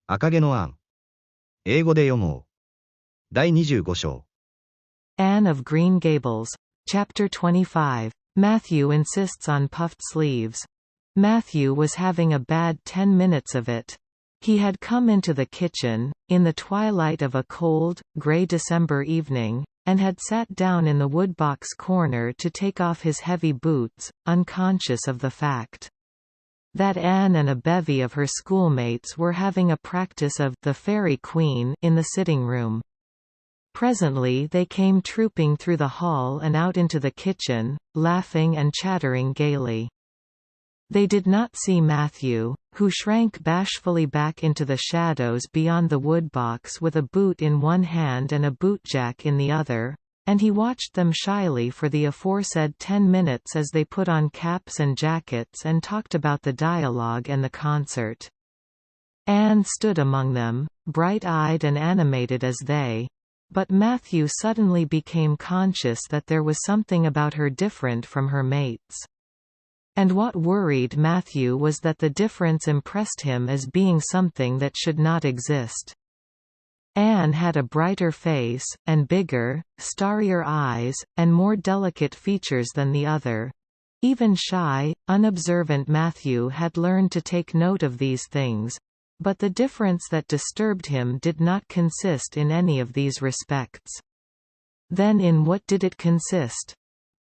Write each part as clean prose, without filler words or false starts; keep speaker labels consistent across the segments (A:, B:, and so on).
A: 赤毛のアン。英語で読もう。第25章。
B: Anne of Green Gables. Chapter 25. Matthew insists on puffed sleeves. Matthew was having a bad 10 minutes of it. He had come into the kitchen, in the twilight of a cold, grey December evening, and had sat down in the woodbox corner to take off his heavy boots, unconscious of the fact that Anne and a bevy of her schoolmates were having a practice of the Fairy Queen in the sitting room. Presently they came trooping through the hall and out into the kitchen, laughing and chattering gaily. They did not see Matthew, who shrank bashfully back into the shadows beyond the woodbox with a boot in one hand and a bootjack in the other, and he watched them shyly for the aforesaid 10 minutes as they put on caps and jackets and talked about the dialogue and the concert. Anne stood among them, bright-eyed and animated as they, but Matthew suddenly became conscious that there was something about her different from her mates. And what worried Matthew was that the difference impressed him as being something that should not exist. Anne had a brighter face, and bigger, starrier eyes, and more delicate features than the other. Even shy, unobservant Matthew had learned to take note of these things, but the difference that disturbed him did not consist in any of these respects. Then in what did it consist?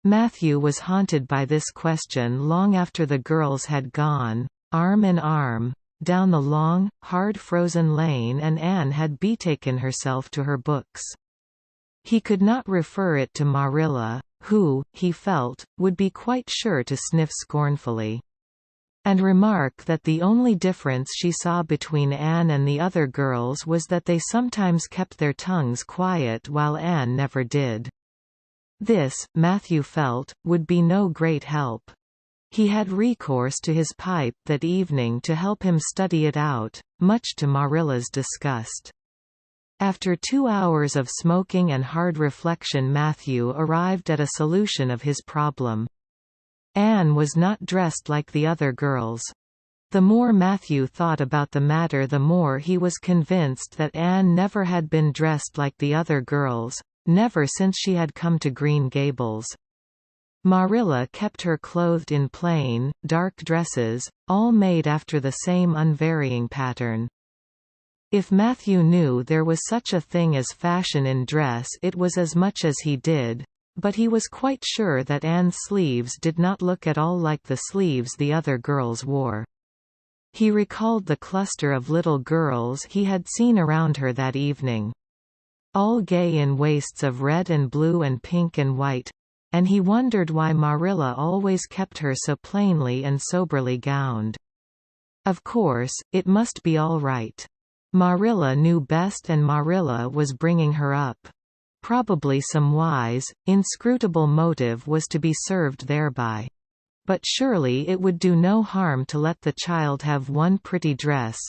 B: Matthew was haunted by this question long after the girls had gone, arm in arm, down the long, hard-frozen lane and Anne had betaken herself to her books. He could not refer it to Marilla, who, he felt, would be quite sure to sniff scornfully, and remark that the only difference she saw between Anne and the other girls was that they sometimes kept their tongues quiet while Anne never did. This, Matthew felt, would be no great help. He had recourse to his pipe that evening to help him study it out, much to Marilla's disgust. After 2 hours of smoking and hard reflection, Matthew arrived at a solution of his problem. Anne was not dressed like the other girls. The more Matthew thought about the matter, the more he was convinced that Anne never had been dressed like the other girls, never since she had come to Green Gables. Marilla kept her clothed in plain, dark dresses, all made after the same unvarying pattern. If Matthew knew there was such a thing as fashion in dress, it was as much as he did, but he was quite sure that Anne's sleeves did not look at all like the sleeves the other girls wore. He recalled the cluster of little girls he had seen around her that evening, all gay in waists of red and blue and pink and white, and he wondered why Marilla always kept her so plainly and soberly gowned. Of course, it must be all right. Marilla knew best and Marilla was bringing her up. Probably some wise, inscrutable motive was to be served thereby. But surely it would do no harm to let the child have one pretty dress,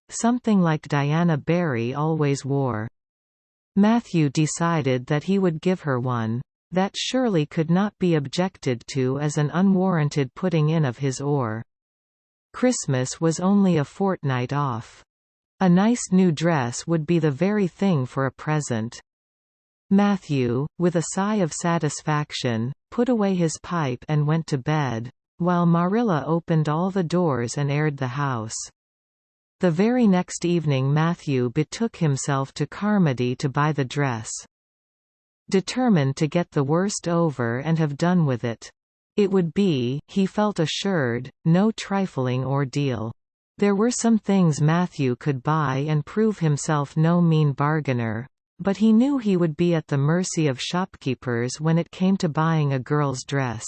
B: something like Diana Barry always wore. Matthew decided that he would give her one. That surely could not be objected to as an unwarranted putting in of his oar. Christmas was only a fortnight off. A nice new dress would be the very thing for a present. Matthew, with a sigh of satisfaction, put away his pipe and went to bed, while Marilla opened all the doors and aired the house. The very next evening Matthew betook himself to Carmody to buy the dress. Determined to get the worst over and have done with it. It would be, he felt assured, no trifling ordeal. There were some things Matthew could buy and prove himself no mean bargainer, but he knew he would be at the mercy of shopkeepers when it came to buying a girl's dress.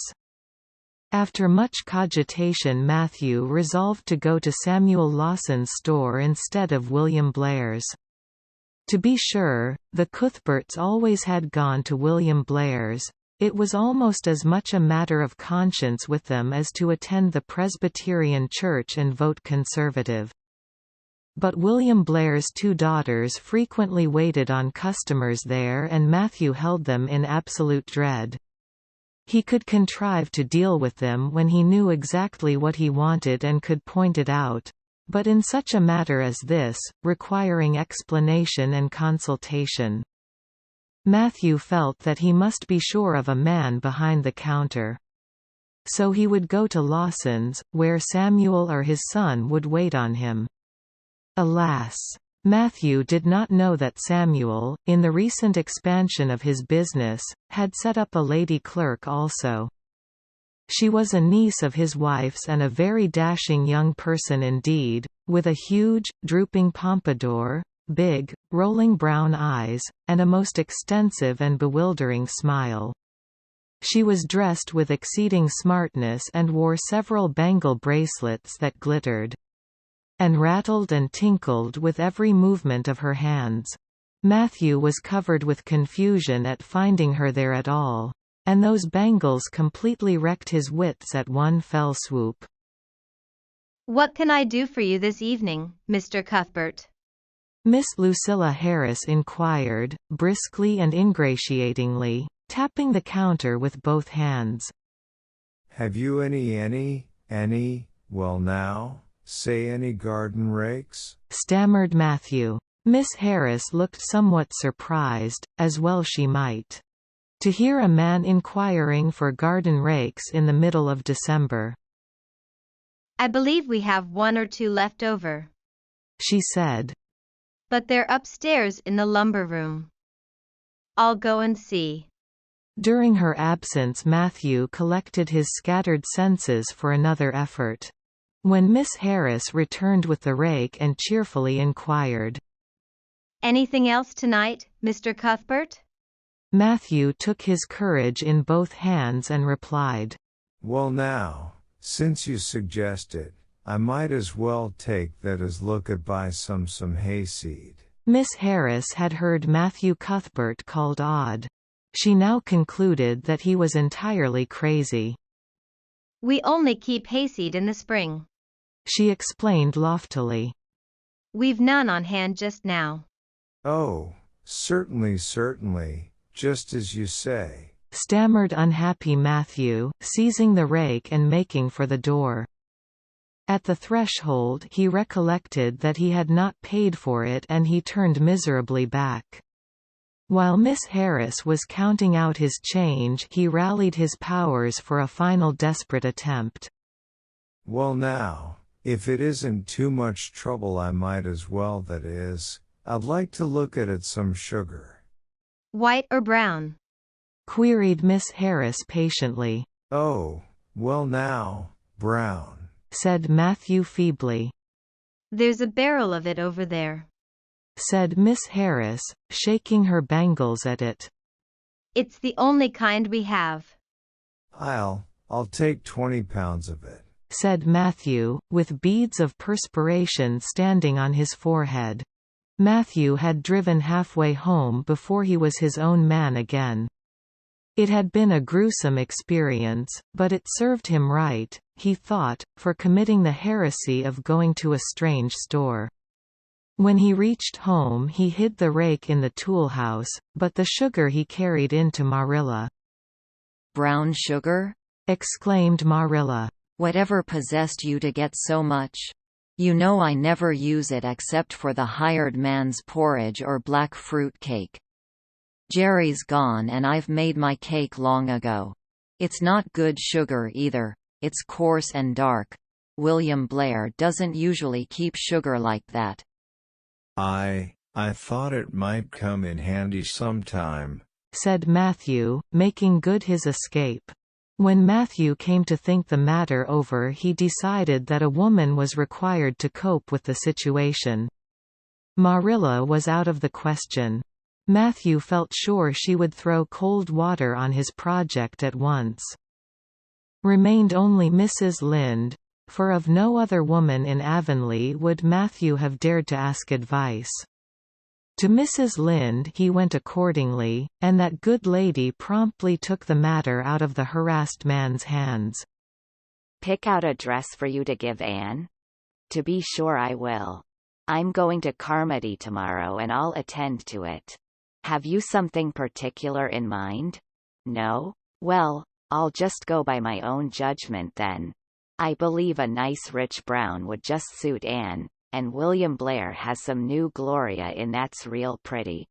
B: After much cogitation, Matthew resolved to go to Samuel Lawson's store instead of William Blair's. To be sure, the Cuthberts always had gone to William Blair's. It was almost as much a matter of conscience with them as to attend the Presbyterian church and vote Conservative. But William Blair's 2 daughters frequently waited on customers there and Matthew held them in absolute dread. He could contrive to deal with them when he knew exactly what he wanted and could point it out, but in such a matter as this, requiring explanation and consultation. Matthew felt that he must be sure of a man behind the counter. So he would go to Lawson's, where Samuel or his son would wait on him. Alas! Matthew did not know that Samuel, in the recent expansion of his business, had set up a lady clerk also. She was a niece of his wife's and a very dashing young person indeed, with a huge, drooping pompadour, big, rolling brown eyes, and a most extensive and bewildering smile. She was dressed with exceeding smartness and wore several bangle bracelets that glittered and rattled and tinkled with every movement of her hands. Matthew was covered with confusion at finding her there at all. And those bangles completely wrecked his wits at one fell swoop.
C: "What can I do for you this evening, Mr. Cuthbert?"
B: Miss Lucilla Harris inquired, briskly and ingratiatingly, tapping the counter with both hands.
D: "Have you any, well now, say any garden rakes?"
B: stammered Matthew. Miss Harris looked somewhat surprised, as well she might. To hear a man inquiring for garden rakes in the middle of December.
C: "I believe we have 1 or 2 left over,"
B: she said.
C: "but they're upstairs in the lumber room. I'll go and see."
B: During her absence Matthew collected his scattered senses for another effort. When Miss Harris returned with the rake and cheerfully inquired,
C: "Anything else tonight, Mr. Cuthbert?"
B: Matthew took his courage in both hands and replied,
D: "Well now, since you suggest it, I might as well take that as look at buy some hayseed."
B: Miss Harris had heard Matthew Cuthbert called odd. She now concluded that he was entirely crazy.
C: "We only keep hayseed in the spring,"
B: she explained loftily.
C: "We've none on hand just now."
D: "Oh, certainly, just as you say,"
B: stammered unhappy Matthew, seizing the rake and making for the door. At the threshold he recollected that he had not paid for it and he turned miserably back. While Miss Harris was counting out his change he rallied his powers for a final desperate attempt.
D: "Well now, if it isn't too much trouble I might as well that is, I'd like to look at some sugar."
C: "White or brown?"
B: queried Miss Harris patiently.
D: "Oh, well now, brown,"
B: said Matthew feebly.
C: "There's a barrel of it over there,"
B: said Miss Harris, shaking her bangles at it.
C: "It's the only kind we have."
D: I'll take 20 pounds of it,"
B: said Matthew, with beads of perspiration standing on his forehead. Matthew had driven halfway home before he was his own man again. It had been a gruesome experience, but it served him right, he thought, for committing the heresy of going to a strange store. When he reached home he hid the rake in the tool house, but the sugar he carried into Marilla.
E: "Brown sugar?"
B: exclaimed Marilla.
E: "Whatever possessed you to get so much? You know I never use it except for the hired man's porridge or black fruit cake. Jerry's gone and I've made my cake long ago. It's not good sugar either, it's coarse and dark. William Blair doesn't usually keep sugar like that."
D: I thought it might come in handy sometime,"
B: said Matthew, making good his escape. When Matthew came to think the matter over he decided that a woman was required to cope with the situation. Marilla was out of the question. Matthew felt sure she would throw cold water on his project at once. Remained only Mrs. Lynde, for of no other woman in Avonlea would Matthew have dared to ask advice. To Mrs. Lynde he went accordingly, and that good lady promptly took the matter out of the harassed man's hands.
F: "Pick out a dress for you to give Anne?" "To be sure I will. I'm going to Carmody tomorrow and I'll attend to it. Have you something particular in mind?" "No? Well, I'll just go by my own judgment then. I believe a nice rich brown would just suit Anne, and William Blair has some new Gloria in that's real pretty.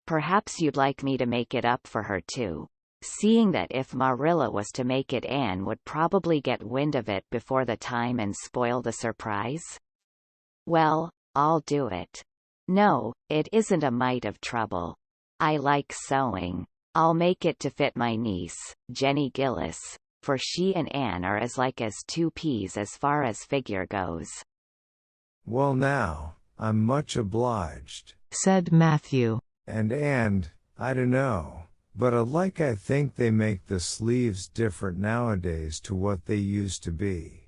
F: Perhaps you'd like me to make it up for her too, seeing that if Marilla was to make it, Anne would probably get wind of it before the time and spoil the surprise? Well, I'll do it. No, it isn't a mite of trouble. I like sewing. I'll make it to fit my niece, Jenny Gillis, for she and Anne are as like as two peas as far as figure goes.
D: Well now, I'm much obliged.
B: said Matthew.
D: And, I dunno, but I think they make the sleeves different nowadays to what they used to be.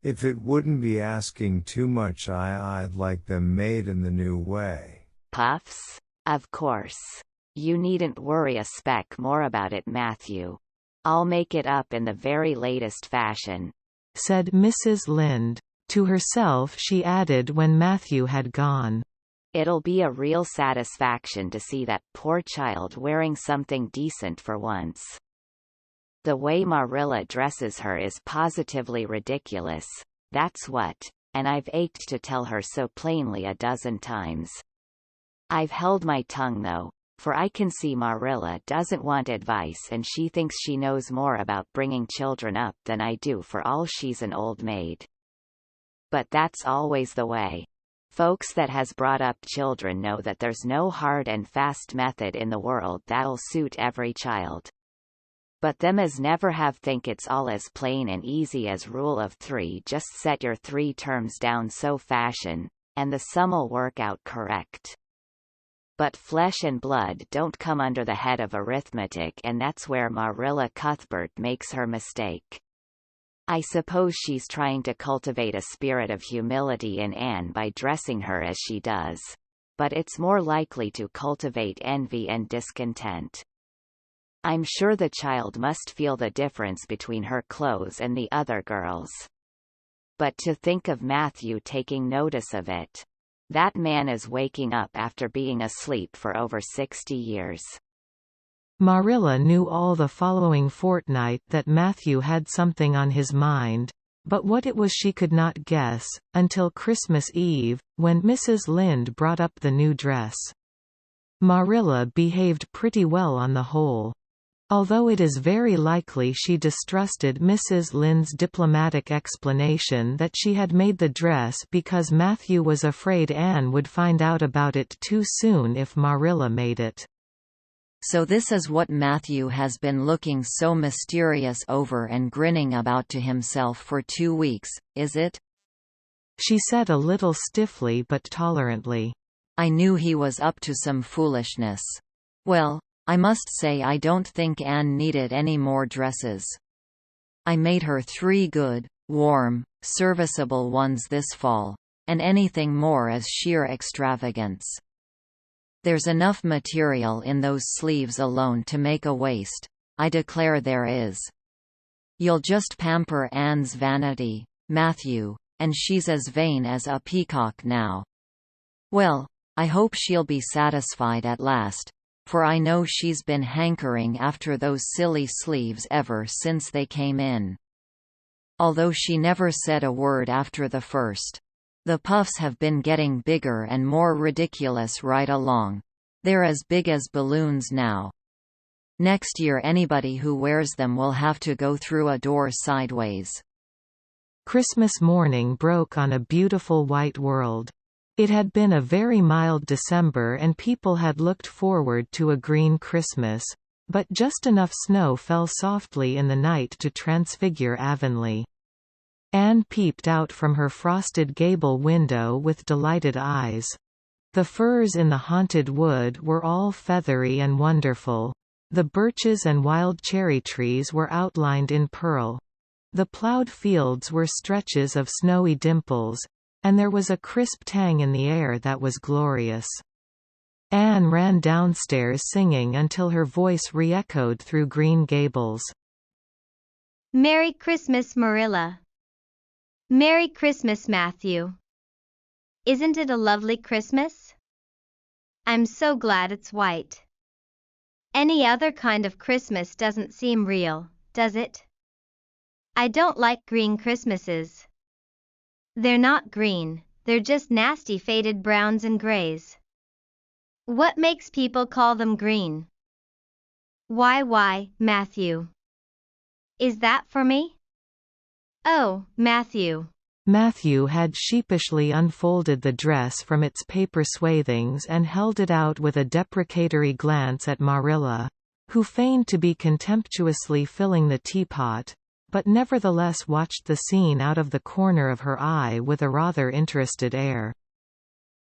D: If it wouldn't be asking too much, I'd like them made in the new way.
F: Puffs? Of course. You needn't worry a speck more about it, Matthew. I'll make it up in the very latest fashion,
B: said Mrs. Lynde. To herself she added when Matthew had gone.
F: It'll be a real satisfaction to see that poor child wearing something decent for once. The way Marilla dresses her is positively ridiculous, that's what, and I've ached to tell her so plainly a dozen times. I've held my tongue though, for I can see Marilla doesn't want advice and she thinks she knows more about bringing children up than I do, for all she's an old maid. But that's always the way. Folks that has brought up children know that there's no hard and fast method in the world that'll suit every child. But them as never have think it's all as plain and easy as rule of 3, just set your 3 terms down so fashion, and the sum'll work out correct. But flesh and blood don't come under the head of arithmetic, and that's where Marilla Cuthbert makes her mistake. I suppose she's trying to cultivate a spirit of humility in Anne by dressing her as she does. But it's more likely to cultivate envy and discontent. I'm sure the child must feel the difference between her clothes and the other girls. But to think of Matthew taking notice of it. That man is waking up after being asleep for over 60 years.
B: Marilla knew all the following fortnight that Matthew had something on his mind, but what it was she could not guess, until Christmas Eve, when Mrs. Lynde brought up the new dress. Marilla behaved pretty well on the whole. Although it is very likely she distrusted Mrs. Lynde's diplomatic explanation that she had made the dress because Matthew was afraid Anne would find out about it too soon if Marilla made it.
E: So this is what Matthew has been looking so mysterious over and grinning about to himself for 2 weeks, is it?
B: She said a little stiffly but tolerantly.
E: I knew he was up to some foolishness. Well, I must say I don't think Anne needed any more dresses. I made her 3 good, warm, serviceable ones this fall, and anything more is sheer extravagance. There's enough material in those sleeves alone to make a waist, I declare there is. You'll just pamper Anne's vanity, Matthew, and she's as vain as a peacock now. Well, I hope she'll be satisfied at last, for I know she's been hankering after those silly sleeves ever since they came in. Although she never said a word after the first. The puffs have been getting bigger and more ridiculous right along. They're as big as balloons now. Next year anybody who wears them will have to go through a door sideways.
B: Christmas morning broke on a beautiful white world. It had been a very mild December and people had looked forward to a green Christmas, but just enough snow fell softly in the night to transfigure Avonlea. Anne peeped out from her frosted gable window with delighted eyes. The firs in the haunted wood were all feathery and wonderful. The birches and wild cherry trees were outlined in pearl. The ploughed fields were stretches of snowy dimples, and there was a crisp tang in the air that was glorious. Anne ran downstairs singing until her voice re-echoed through Green Gables.
C: Merry Christmas, Marilla. Merry Christmas, Matthew. Isn't it a lovely Christmas? I'm so glad it's white. Any other kind of Christmas doesn't seem real, does it? I don't like green Christmases. They're not green, they're just nasty faded browns and grays. What makes people call them green? Why, Matthew? Is that for me? Oh, Matthew.
B: Matthew had sheepishly unfolded the dress from its paper swathings and held it out with a deprecatory glance at Marilla, who feigned to be contemptuously filling the teapot, but nevertheless watched the scene out of the corner of her eye with a rather interested air.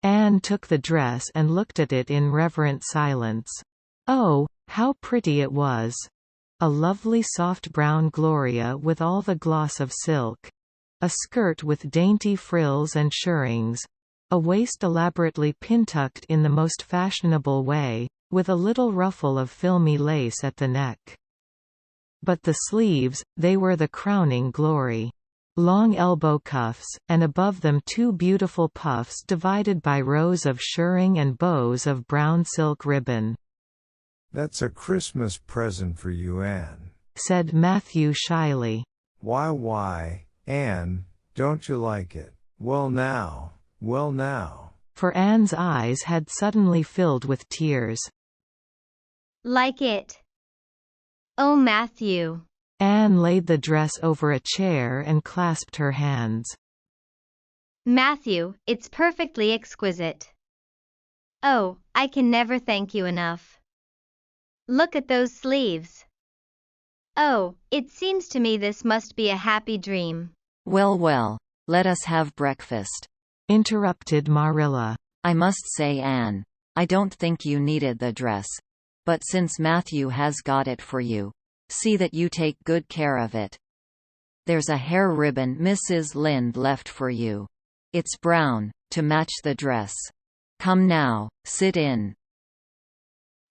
B: Anne took the dress and looked at it in reverent silence. Oh, how pretty it was! A lovely soft brown Gloria with all the gloss of silk. A skirt with dainty frills and shirrings. A waist elaborately pin-tucked in the most fashionable way, with a little ruffle of filmy lace at the neck. But the sleeves, they were the crowning glory. Long elbow cuffs, and above them 2 beautiful puffs divided by rows of shirring and bows of brown silk ribbon.
D: That's a Christmas present for you, Anne,
B: said Matthew shyly.
D: Why, Anne, don't you like it? Well now.
B: For Anne's eyes had suddenly filled with tears.
C: Like it? Oh, Matthew.
B: Anne laid the dress over a chair and clasped her hands.
C: Matthew, it's perfectly exquisite. Oh, I can never thank you enough. Look at those sleeves. Oh, it seems to me this must be a happy dream.
E: Well, let us have breakfast,
B: interrupted Marilla.
E: I must say, Anne, I don't think you needed the dress. But since Matthew has got it for you, see that you take good care of it. There's a hair ribbon Mrs. Lynde left for you. It's brown, to match the dress. Come now, sit in.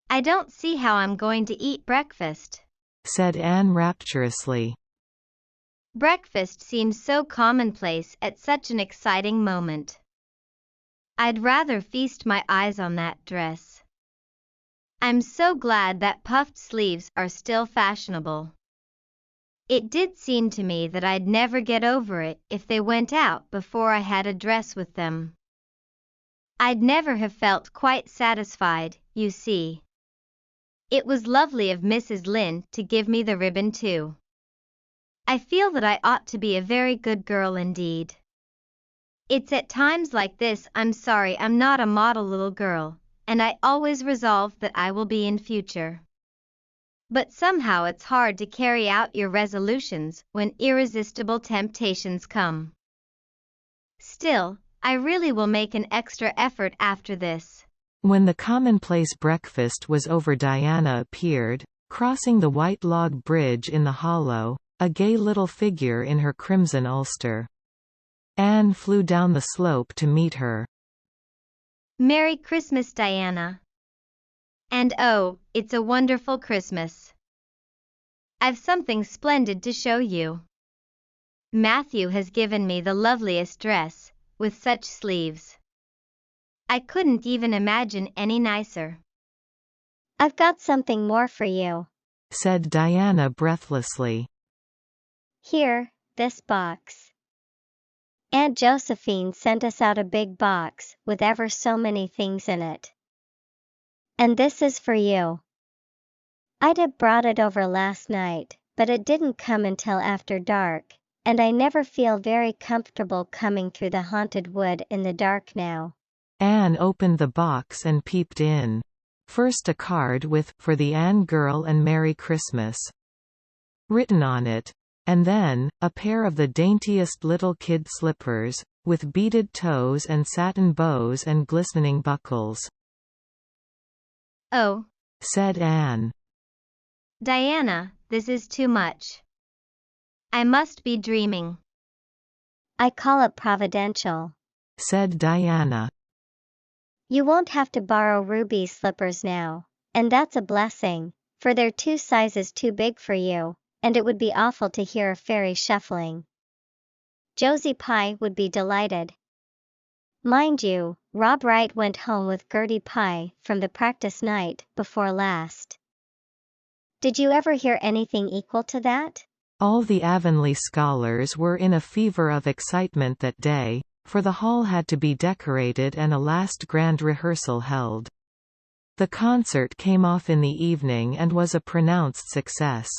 C: I don't see how I'm going to eat breakfast,
B: said Anne rapturously.
C: Breakfast seems so commonplace at such an exciting moment. I'd rather feast my eyes on that dress. I'm so glad that puffed sleeves are still fashionable. It did seem to me that I'd never get over it if they went out before I had a dress with them. I'd never have felt quite satisfied, you see. It was lovely of Mrs. Lynde to give me the ribbon too. I feel that I ought to be a very good girl indeed. It's at times like this I'm sorry I'm not a model little girl, and I always resolve that I will be in future. But somehow it's hard to carry out your resolutions when irresistible temptations come. Still, I really will make an extra effort after this.
B: When the commonplace breakfast was over, Diana appeared, crossing the white log bridge in the hollow, a gay little figure in her crimson ulster. Anne flew down the slope to meet her.
C: Merry Christmas, Diana. And oh, it's a wonderful Christmas. I've something splendid to show you. Matthew has given me the loveliest dress, with such sleeves. I couldn't even imagine any nicer.
G: I've got something more for you,
B: said Diana breathlessly.
G: Here, this box. Aunt Josephine sent us out a big box with ever so many things in it. And this is for you. I'd have brought it over last night, but it didn't come until after dark, and I never feel very comfortable coming through the haunted wood in the dark now.
B: Anne opened the box and peeped in. First a card with, "For the Anne girl and Merry Christmas," written on it, and then, a pair of the daintiest little kid slippers, with beaded toes and satin bows and glistening buckles.
C: Oh,
B: said Anne.
C: Diana, this is too much. I must be dreaming.
G: I call it providential,
B: said Diana.
G: You won't have to borrow Ruby's slippers now, and that's a blessing, for they're 2 sizes too big for you, and it would be awful to hear a fairy shuffling. Josie Pye would be delighted. Mind you, Rob Wright went home with Gertie Pye from the practice night before last. Did you ever hear anything equal to that?
B: All the Avonlea scholars were in a fever of excitement that day, for the hall had to be decorated and a last grand rehearsal held. The concert came off in the evening and was a pronounced success.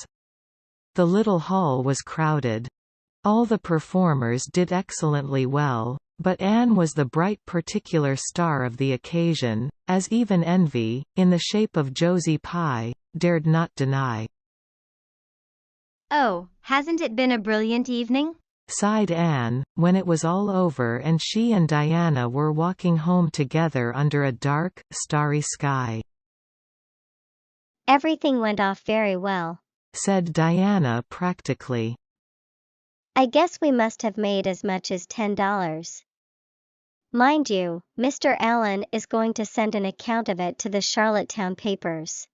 B: The little hall was crowded. All the performers did excellently well, but Anne was the bright particular star of the occasion, as even envy, in the shape of Josie Pye, dared not deny.
C: "Oh, hasn't it been a brilliant evening?"
B: sighed Anne, when it was all over and she and Diana were walking home together under a dark, starry sky.
G: "Everything went off very well,"
B: said Diana practically.
G: "I guess we must have made as much as $10. Mind you, Mr. Allen is going to send an account of it to the Charlottetown papers."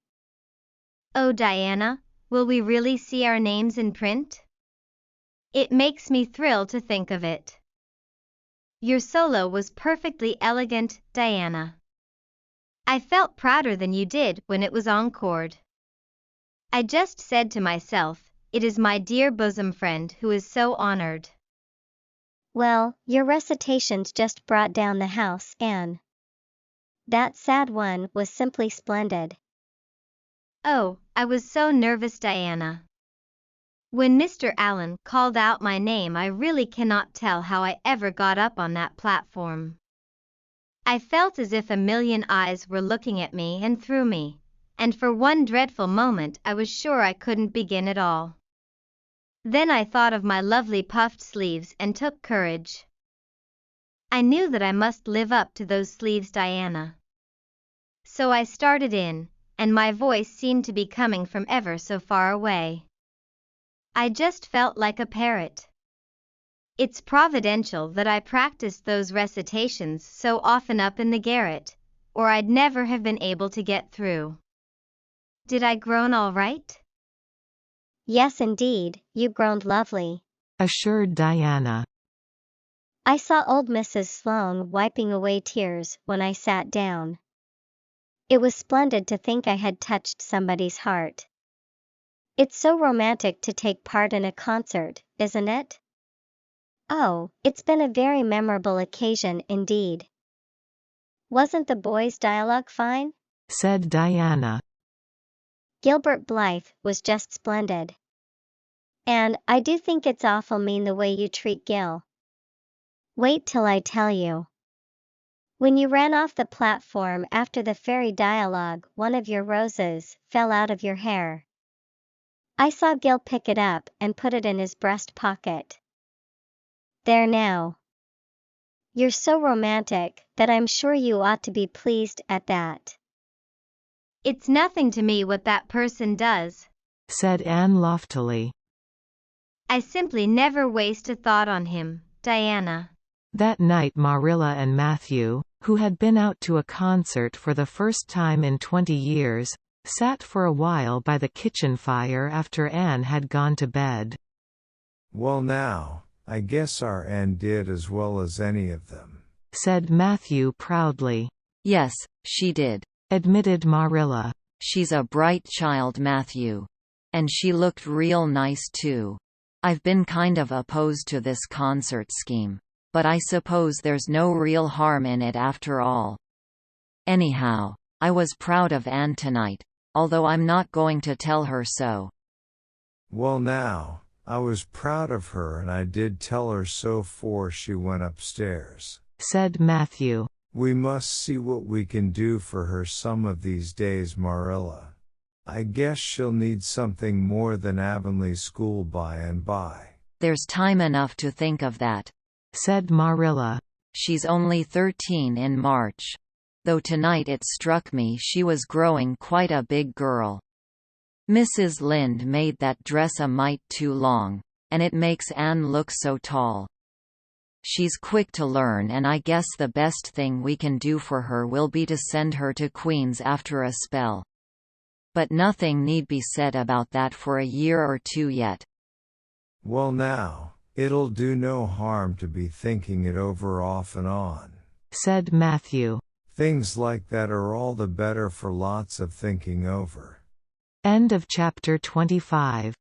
C: "Oh, Diana, will we really see our names in print? It makes me thrill to think of it. Your solo was perfectly elegant, Diana. I felt prouder than you did when it was encored. I just said to myself, it is my dear bosom friend who is so honored."
G: "Well, your recitations just brought down the house, Anne. That sad one was simply splendid."
C: "Oh, I was so nervous, Diana. When Mr. Allen called out my name, I really cannot tell how I ever got up on that platform. I felt as if a million eyes were looking at me and through me, and for one dreadful moment I was sure I couldn't begin at all. Then I thought of my lovely puffed sleeves and took courage. I knew that I must live up to those sleeves, Diana. So I started in, and my voice seemed to be coming from ever so far away. I just felt like a parrot. It's providential that I practiced those recitations so often up in the garret, or I'd never have been able to get through. Did I groan all right?"
G: "Yes, indeed, you groaned lovely,"
B: assured Diana.
G: "I saw old Mrs. Sloane wiping away tears when I sat down. It was splendid to think I had touched somebody's heart. It's so romantic to take part in a concert, isn't it? Oh, it's been a very memorable occasion indeed." "Wasn't the boys' dialogue fine?"
B: said Diana.
G: "Gilbert Blythe was just splendid. And I do think it's awful mean the way you treat Gil. Wait till I tell you. When you ran off the platform after the fairy dialogue, one of your roses fell out of your hair. I saw Gil pick it up and put it in his breast pocket. There now. You're so romantic that I'm sure you ought to be pleased at that."
C: "It's nothing to me what that person does,"
B: said Anne loftily.
C: "I simply never waste a thought on him, Diana."
B: That night Marilla and Matthew, who had been out to a concert for the first time in 20 years, sat for a while by the kitchen fire after Anne had gone to bed.
D: "Well now, I guess our Anne did as well as any of them,"
B: said Matthew proudly.
E: Yes, she did.
B: Admitted Marilla.
E: She's a bright child, Matthew. And she looked real nice too. I've been kind of opposed to this concert scheme, but I suppose there's no real harm in it after all. Anyhow, I was proud of Anne tonight, although I'm not going to tell her so.
D: "Well now, I was proud of her and I did tell her so 'fore she went upstairs,"
B: said Matthew.
D: "We must see what we can do for her some of these days, Marilla. I guess she'll need something more than Avonlea School by and by."
E: There's time enough to think of that,
B: said Marilla.
E: She's only 13 in March. Though tonight it struck me she was growing quite a big girl. Mrs. Lynde made that dress a mite too long, and it makes Anne look so tall. She's quick to learn, and I guess the best thing we can do for her will be to send her to Queen's after a spell. But nothing need be said about that for a year or two yet.
D: "Well now, it'll do no harm to be thinking it over off and on,"
B: said Matthew.
D: "Things like that are all the better for lots of thinking over."
B: End of chapter 25.